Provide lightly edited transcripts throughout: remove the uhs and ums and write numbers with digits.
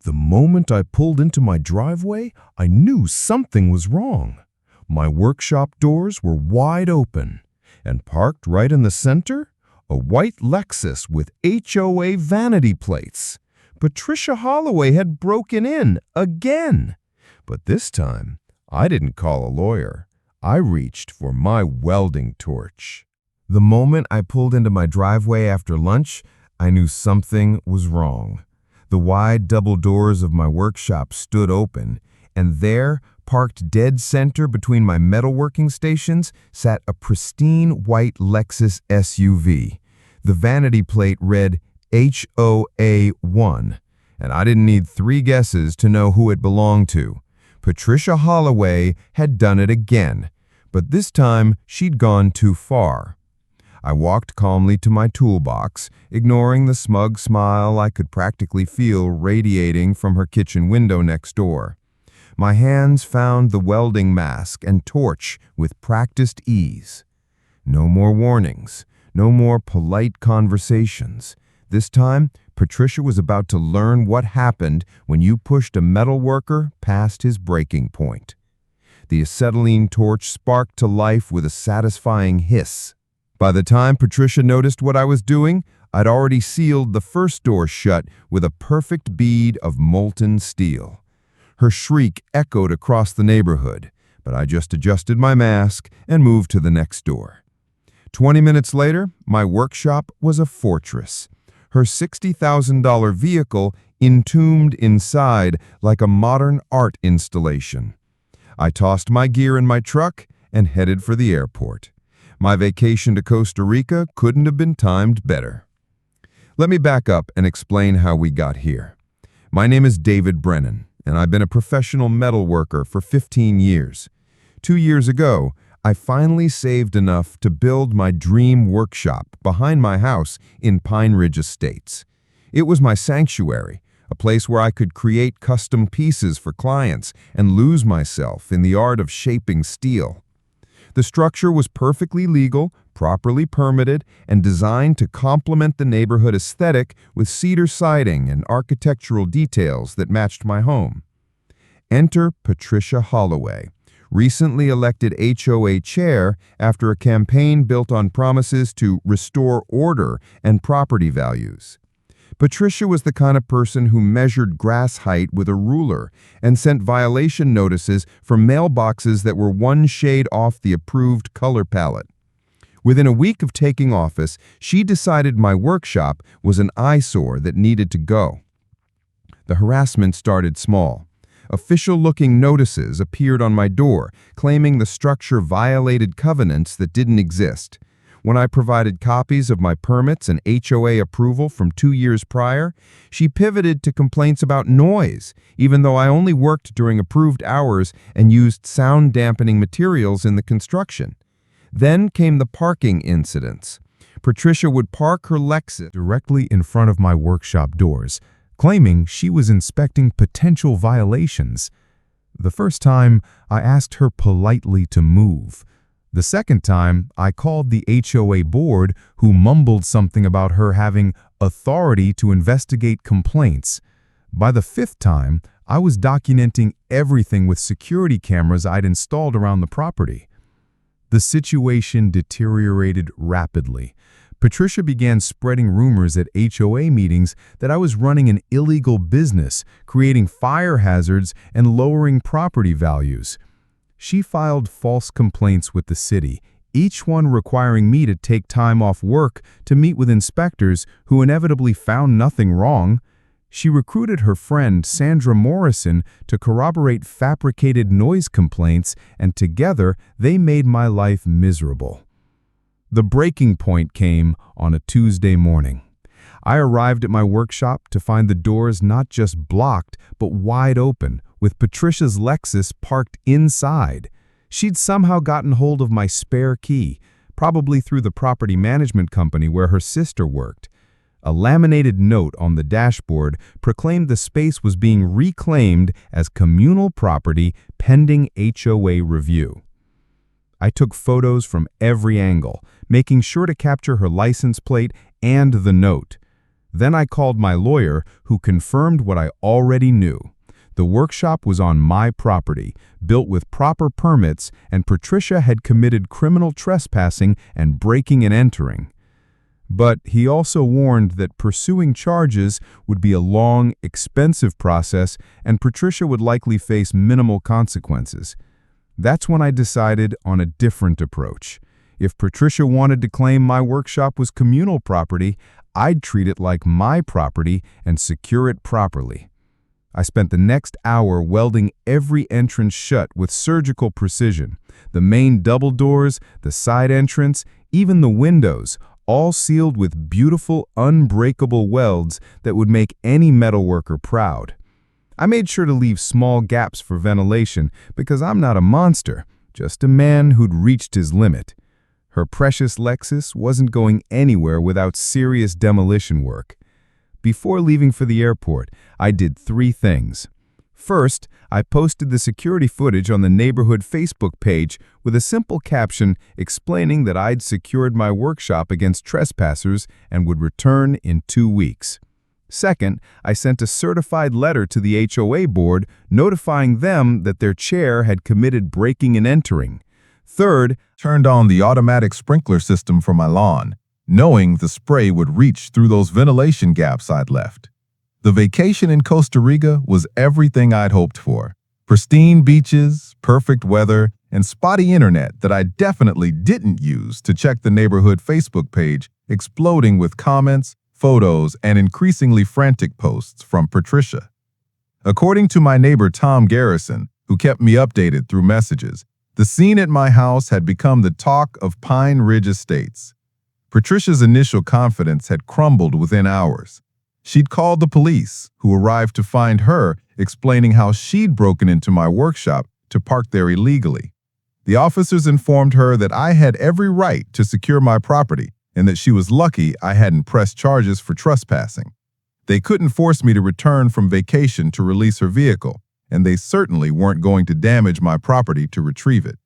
The moment I pulled into my driveway, I knew something was wrong. My workshop doors were wide open, and parked right in the center, a white Lexus with HOA vanity plates. Patricia Holloway had broken in again. But this time, I didn't call a lawyer. I reached for my welding torch. The moment I pulled into my driveway after lunch, I knew something was wrong. The wide double doors of my workshop stood open, and there, parked dead center between my metalworking stations, sat a pristine white Lexus SUV. The vanity plate read HOA 1, and I didn't need 3 guesses to know who it belonged to. Patricia Holloway had done it again, but this time she'd gone too far. I walked calmly to my toolbox, ignoring the smug smile I could practically feel radiating from her kitchen window next door. My hands found the welding mask and torch with practiced ease. No more warnings, no more polite conversations. This time, Patricia was about to learn what happened when you pushed a metal worker past his breaking point. The acetylene torch sparked to life with a satisfying hiss. By the time Patricia noticed what I was doing, I'd already sealed the first door shut with a perfect bead of molten steel. Her shriek echoed across the neighborhood, but I just adjusted my mask and moved to the next door. 20 minutes later, my workshop was a fortress. Her $60,000 vehicle entombed inside like a modern art installation. I tossed my gear in my truck and headed for the airport. My vacation to Costa Rica couldn't have been timed better. Let me back up and explain how we got here. My name is David Brennan, and I've been a professional metal worker for 15 years. 2 years ago, I finally saved enough to build my dream workshop behind my house in Pine Ridge Estates. It was my sanctuary, a place where I could create custom pieces for clients and lose myself in the art of shaping steel. The structure was perfectly legal, properly permitted, and designed to complement the neighborhood aesthetic with cedar siding and architectural details that matched my home. Enter Patricia Holloway, recently elected HOA chair after a campaign built on promises to restore order and property values. Patricia was the kind of person who measured grass height with a ruler and sent violation notices for mailboxes that were one shade off the approved color palette. Within a week of taking office, she decided my workshop was an eyesore that needed to go. The harassment started small. Official-looking notices appeared on my door, claiming the structure violated covenants that didn't exist. When I provided copies of my permits and HOA approval from 2 years prior, she pivoted to complaints about noise, even though I only worked during approved hours and used sound-dampening materials in the construction. Then came the parking incidents. Patricia would park her Lexus directly in front of my workshop doors, claiming she was inspecting potential violations. The first time, I asked her politely to move. The second time, I called the HOA board, who mumbled something about her having authority to investigate complaints. By the 5th time, I was documenting everything with security cameras I'd installed around the property. The situation deteriorated rapidly. Patricia began spreading rumors at HOA meetings that I was running an illegal business, creating fire hazards and lowering property values. She filed false complaints with the city, each one requiring me to take time off work to meet with inspectors who inevitably found nothing wrong. She recruited her friend Sandra Morrison to corroborate fabricated noise complaints, and together they made my life miserable. The breaking point came on a Tuesday morning. I arrived at my workshop to find the doors not just blocked, but wide open, with Patricia's Lexus parked inside. She'd somehow gotten hold of my spare key, probably through the property management company where her sister worked. A laminated note on the dashboard proclaimed the space was being reclaimed as communal property pending HOA review. I took photos from every angle, making sure to capture her license plate and the note. Then I called my lawyer, who confirmed what I already knew. The workshop was on my property, built with proper permits, and Patricia had committed criminal trespassing and breaking and entering. But he also warned that pursuing charges would be a long, expensive process, and Patricia would likely face minimal consequences. That's when I decided on a different approach. If Patricia wanted to claim my workshop was communal property, I'd treat it like my property and secure it properly. I spent the next hour welding every entrance shut with surgical precision. The main double doors, the side entrance, even the windows, all sealed with beautiful, unbreakable welds that would make any metalworker proud. I made sure to leave small gaps for ventilation because I'm not a monster, just a man who'd reached his limit. Her precious Lexus wasn't going anywhere without serious demolition work. Before leaving for the airport, I did 3 things. First, I posted the security footage on the neighborhood Facebook page with a simple caption explaining that I'd secured my workshop against trespassers and would return in 2 weeks. Second, I sent a certified letter to the HOA board notifying them that their chair had committed breaking and entering. Third, Turned on the automatic sprinkler system for my lawn, knowing the spray would reach through those ventilation gaps I'd left. The vacation in Costa Rica was everything I'd hoped for. Pristine beaches, perfect weather, and spotty internet that I definitely didn't use to check the neighborhood Facebook page, exploding with comments, photos, and increasingly frantic posts from Patricia. According to my neighbor Tom Garrison, who kept me updated through messages, the scene at my house had become the talk of Pine Ridge Estates. Patricia's initial confidence had crumbled within hours. She'd called the police, who arrived to find her, explaining how she'd broken into my workshop to park there illegally. The officers informed her that I had every right to secure my property and that she was lucky I hadn't pressed charges for trespassing. They couldn't force me to return from vacation to release her vehicle, and they certainly weren't going to damage my property to retrieve it.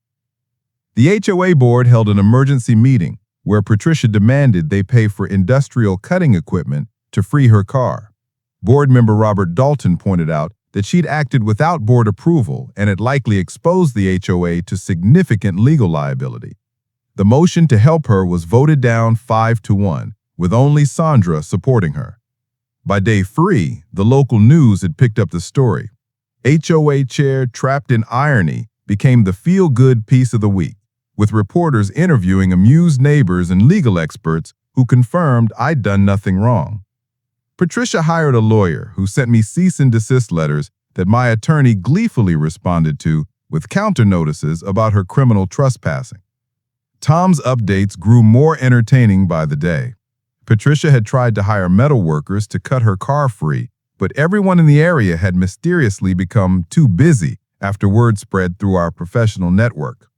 The HOA board held an emergency meeting where Patricia demanded they pay for industrial cutting equipment to free her car. Board member Robert Dalton pointed out that she'd acted without board approval and had likely exposed the HOA to significant legal liability. The motion to help her was voted down 5-1, with only Sandra supporting her. By day 3, the local news had picked up the story. HOA chair trapped in irony became the feel-good piece of the week, with reporters interviewing amused neighbors and legal experts who confirmed I'd done nothing wrong. Patricia hired a lawyer who sent me cease and desist letters that my attorney gleefully responded to with counter notices about her criminal trespassing. Tom's updates grew more entertaining by the day. Patricia had tried to hire metal workers to cut her car free, but everyone in the area had mysteriously become too busy after word spread through our professional network.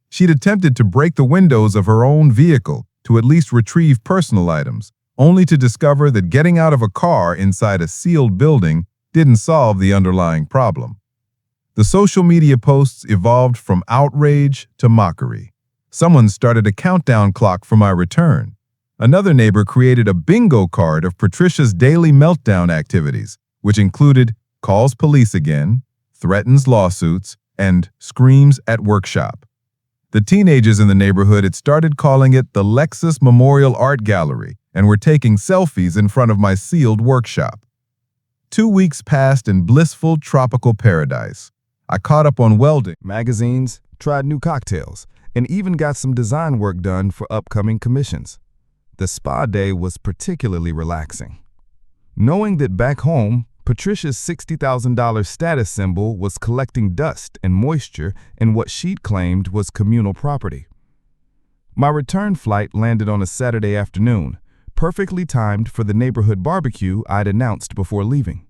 She'd attempted to break the windows of her own vehicle to at least retrieve personal items, only to discover that getting out of a car inside a sealed building didn't solve the underlying problem. The social media posts evolved from outrage to mockery. Someone started a countdown clock for my return. Another neighbor created a bingo card of Patricia's daily meltdown activities, which included calls police again, threatens lawsuits, and screams at workshop. The teenagers in the neighborhood had started calling it the Lexus Memorial Art Gallery and were taking selfies in front of my sealed workshop. 2 weeks passed in blissful tropical paradise. I caught up on Welded magazines, tried new cocktails, and even got some design work done for upcoming commissions. The spa day was particularly relaxing. Knowing that back home, Patricia's $60,000 status symbol was collecting dust and moisture in what she'd claimed was communal property. My return flight landed on a Saturday afternoon, perfectly timed for the neighborhood barbecue I'd announced before leaving.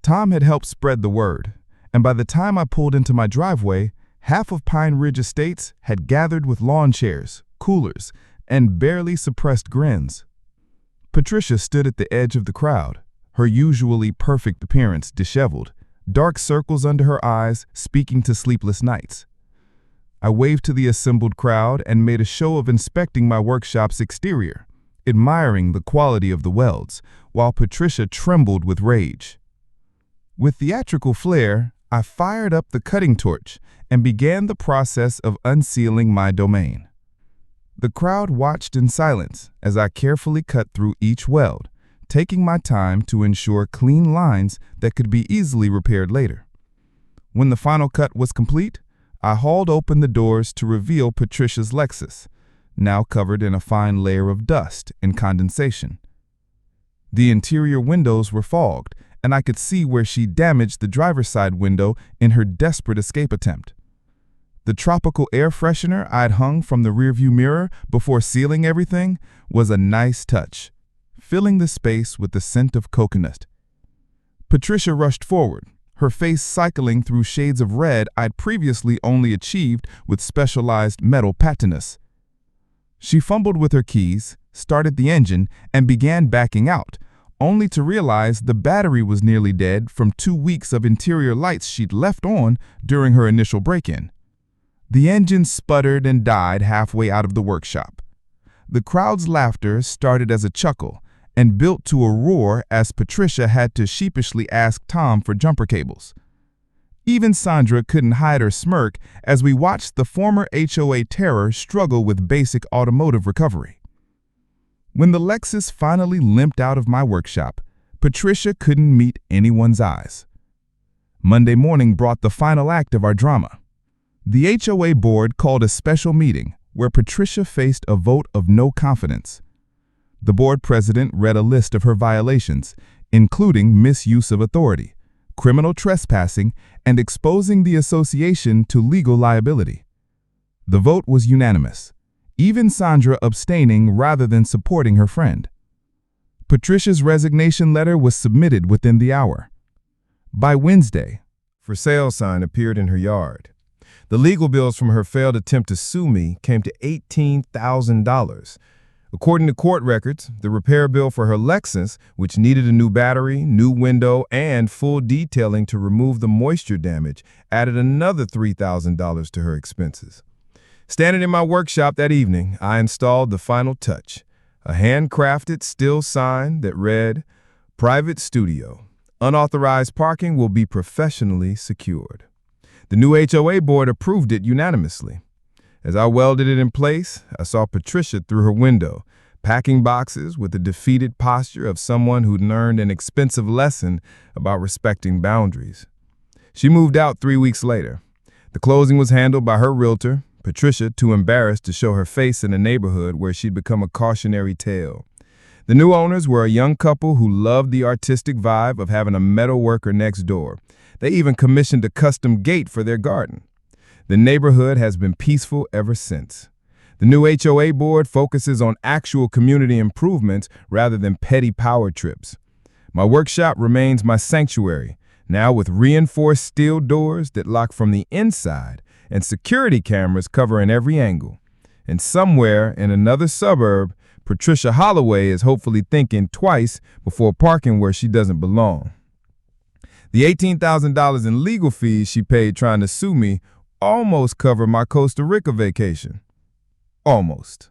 Tom had helped spread the word, and by the time I pulled into my driveway, half of Pine Ridge Estates had gathered with lawn chairs, coolers, and barely suppressed grins. Patricia stood at the edge of the crowd, her usually perfect appearance disheveled, dark circles under her eyes speaking to sleepless nights. I waved to the assembled crowd and made a show of inspecting my workshop's exterior, admiring the quality of the welds, while Patricia trembled with rage. With theatrical flair, I fired up the cutting torch and began the process of unsealing my domain. The crowd watched in silence as I carefully cut through each weld, taking my time to ensure clean lines that could be easily repaired later. When the final cut was complete, I hauled open the doors to reveal Patricia's Lexus, now covered in a fine layer of dust and condensation. The interior windows were fogged, and I could see where she damaged the driver's side window in her desperate escape attempt. The tropical air freshener I'd hung from the rearview mirror before sealing everything was a nice touch, filling the space with the scent of coconut. Patricia rushed forward, her face cycling through shades of red I'd previously only achieved with specialized metal patinas. She fumbled with her keys, started the engine, and began backing out, only to realize the battery was nearly dead from 2 weeks of interior lights she'd left on during her initial break-in. The engine sputtered and died halfway out of the workshop. The crowd's laughter started as a chuckle and built to a roar as Patricia had to sheepishly ask Tom for jumper cables. Even Sandra couldn't hide her smirk as we watched the former HOA terror struggle with basic automotive recovery. When the Lexus finally limped out of my workshop, Patricia couldn't meet anyone's eyes. Monday morning brought the final act of our drama. The HOA board called a special meeting where Patricia faced a vote of no confidence. The board president read a list of her violations, including misuse of authority, criminal trespassing, and exposing the association to legal liability. The vote was unanimous, even Sandra abstaining rather than supporting her friend. Patricia's resignation letter was submitted within the hour. By Wednesday, For sale sign appeared in her yard. The legal bills from her failed attempt to sue me came to $18,000. According to court records, the repair bill for her Lexus, which needed a new battery, new window, and full detailing to remove the moisture damage, added another $3,000 to her expenses. Standing in my workshop that evening, I installed the final touch, a handcrafted steel sign that read, "Private Studio. Unauthorized parking will be professionally secured." The new HOA board approved it unanimously. As I welded it in place, I saw Patricia through her window, packing boxes with the defeated posture of someone who'd learned an expensive lesson about respecting boundaries. She moved out 3 weeks later. The closing was handled by her realtor, Patricia, too embarrassed to show her face in a neighborhood where she'd become a cautionary tale. The new owners were a young couple who loved the artistic vibe of having a metal worker next door. They even commissioned a custom gate for their garden. The neighborhood has been peaceful ever since. The new HOA board focuses on actual community improvements rather than petty power trips. My workshop remains my sanctuary, now with reinforced steel doors that lock from the inside and security cameras covering every angle. And somewhere in another suburb, Patricia Holloway is hopefully thinking twice before parking where she doesn't belong. The $18,000 in legal fees she paid trying to sue me almost covered my Costa Rica vacation. Almost.